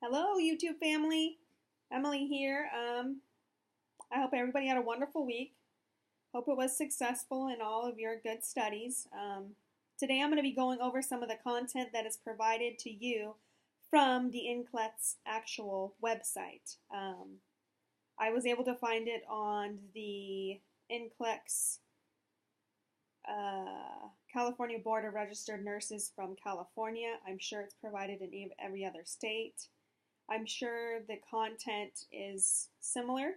Hello, YouTube family. Emily here. I hope everybody had a wonderful week. Hope it was successful in all of your good studies. Today I'm going to be going over some of the content that is provided to you from the NCLEX actual website. I was able to find it on the NCLEX California Board of Registered Nurses from California. I'm sure it's provided in every other state. I'm sure the content is similar.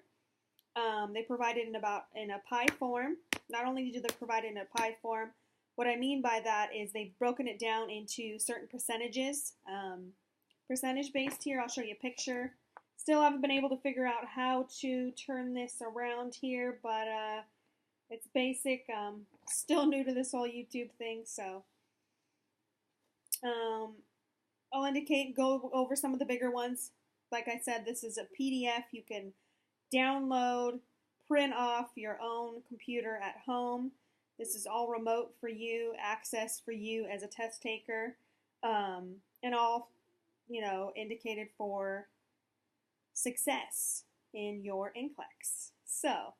They provide it in a pie form. Not only do they provide it in a pie form, what I mean by that is they've broken it down into certain percentages. Percentage based here, I'll show you a picture. Still haven't been able to figure out how to turn this around here, but it's basic. Still new to this whole YouTube thing, so I'll go over some of the bigger ones. Like I said, this is a PDF you can download, print off your own computer at home. This is all remote for you, access for you as a test taker, and all, indicated for success in your NCLEX. So,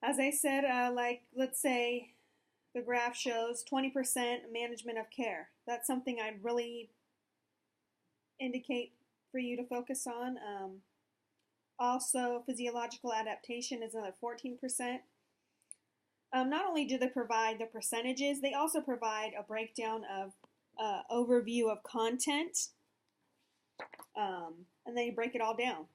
as I said, let's say the graph shows 20% management of care. That's something I'd really indicate for you to focus on. Also, physiological adaptation is another 14%. Not only do they provide the percentages, they also provide a breakdown of overview of content, and then you break it all down.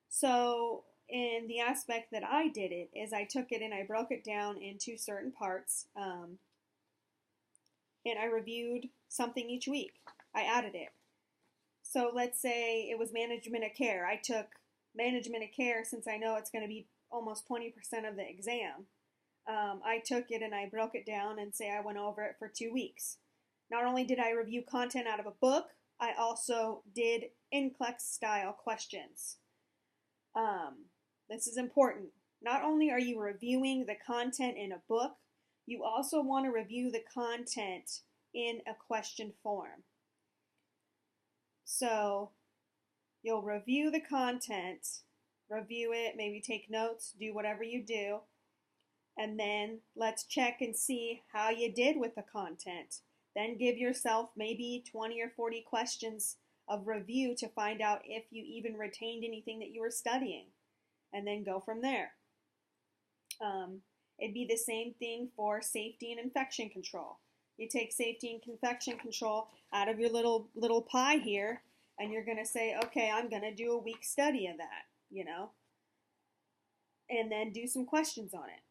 So, in the aspect that I did it is I took it and I broke it down into certain parts, and I reviewed something each week. I added it. So let's say it was management of care. I took management of care, since I know it's going to be almost 20% of the exam. I took it and I broke it down and say I went over it for 2 weeks. Not only did I review content out of a book, I also did NCLEX style questions. This is important. Not only are you reviewing the content in a book, you also want to review the content in a question form. So you'll review the content, review it, maybe take notes, do whatever you do, and then let's check and see how you did with the content. Then give yourself maybe 20 or 40 questions of review to find out if you even retained anything that you were studying, and then go from there. It'd be the same thing for safety and infection control. You take safety and infection control out of your little pie here, and you're going to say, okay, I'm going to do a week study of that, and then do some questions on it.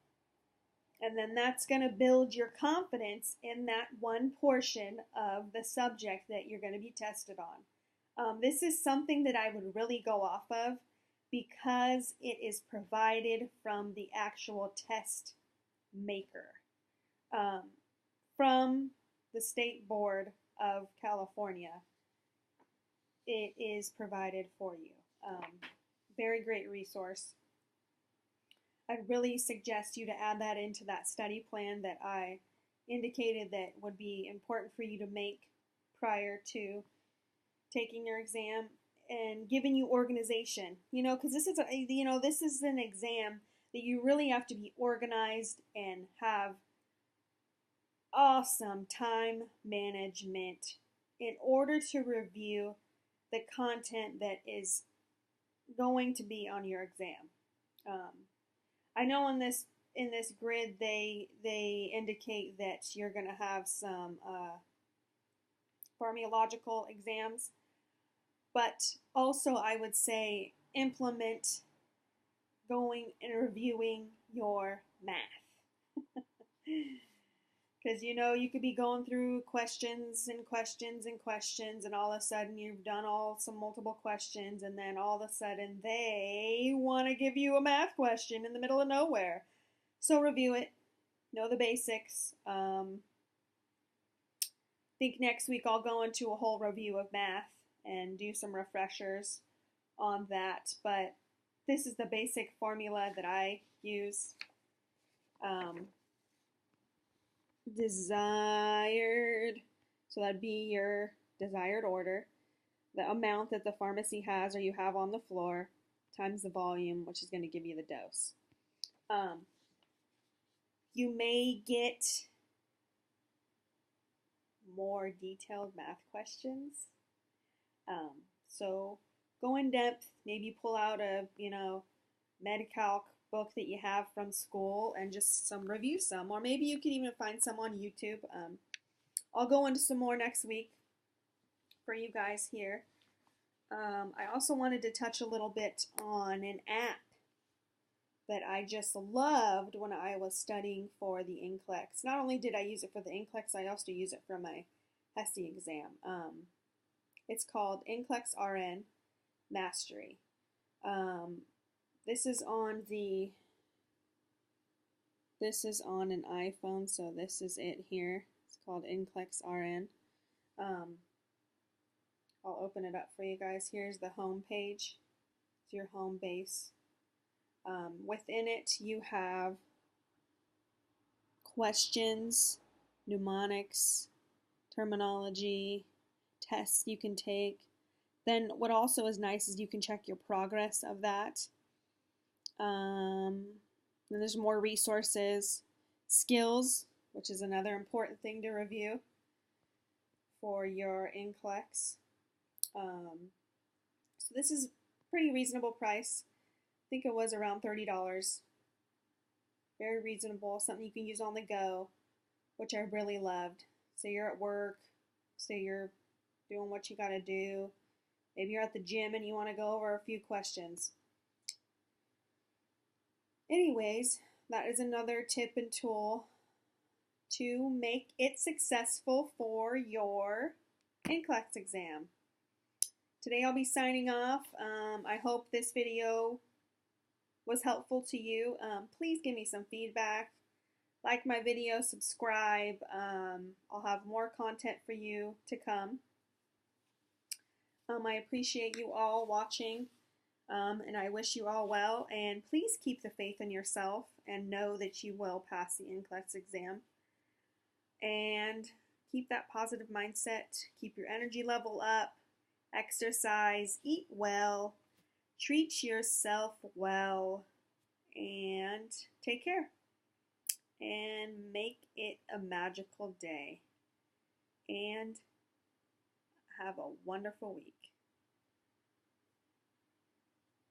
And then that's going to build your confidence in that one portion of the subject that you're going to be tested on. This is something that I would really go off of because it is provided from the actual test maker. From the State Board of California, it is provided for you. Very great resource. I'd really suggest you to add that into that study plan that I indicated that would be important for you to make prior to taking your exam, and giving you organization, because this is this is an exam that you really have to be organized and have awesome time management in order to review the content that is going to be on your exam. I know in this grid they indicate that you're going to have some pharmacological exams, but also I would say implement going and reviewing your math. Because you could be going through questions and questions and questions, and all of a sudden you've done some multiple questions, and then all of a sudden they want to give you a math question in the middle of nowhere. So review it, know the basics. I think next week I'll go into a whole review of math and do some refreshers on that, but this is the basic formula that I use. Desired, so that'd be your desired order. the amount that the pharmacy has or you have on the floor times the volume, which is going to give you the dose. You may get more detailed math questions. So go in depth, maybe pull out a, Med-Calc book that you have from school and just review some, or maybe you can even find some on YouTube. I'll go into some more next week for you guys here. I also wanted to touch a little bit on an app that I just loved when I was studying for the NCLEX. Not only did I use it for the NCLEX, I also use it for my HESI exam. It's called NCLEX RN Mastery. This is on an iPhone, so this is it here. It's called NCLEX RN. I'll open it up for you guys. Here's the home page. It's your home base. Within it, you have questions, mnemonics, terminology, tests you can take. Then what also is nice is you can check your progress of that. Then there's more resources, skills, which is another important thing to review for your NCLEX. So this is pretty reasonable price. I think it was around $30. Very reasonable, something you can use on the go, which I really loved. Say you're at work, say you're doing what you gotta do. Maybe you're at the gym and you want to go over a few questions. Anyways, that is another tip and tool to make it successful for your NCLEX exam. Today I'll be signing off. I hope this video was helpful to you. Please give me some feedback. Like my video, subscribe. I'll have more content for you to come. I appreciate you all watching, and I wish you all well. And please keep the faith in yourself and know that you will pass the NCLEX exam. And keep that positive mindset. Keep your energy level up. Exercise. Eat well. Treat yourself well. And take care. And make it a magical day. And have a wonderful week.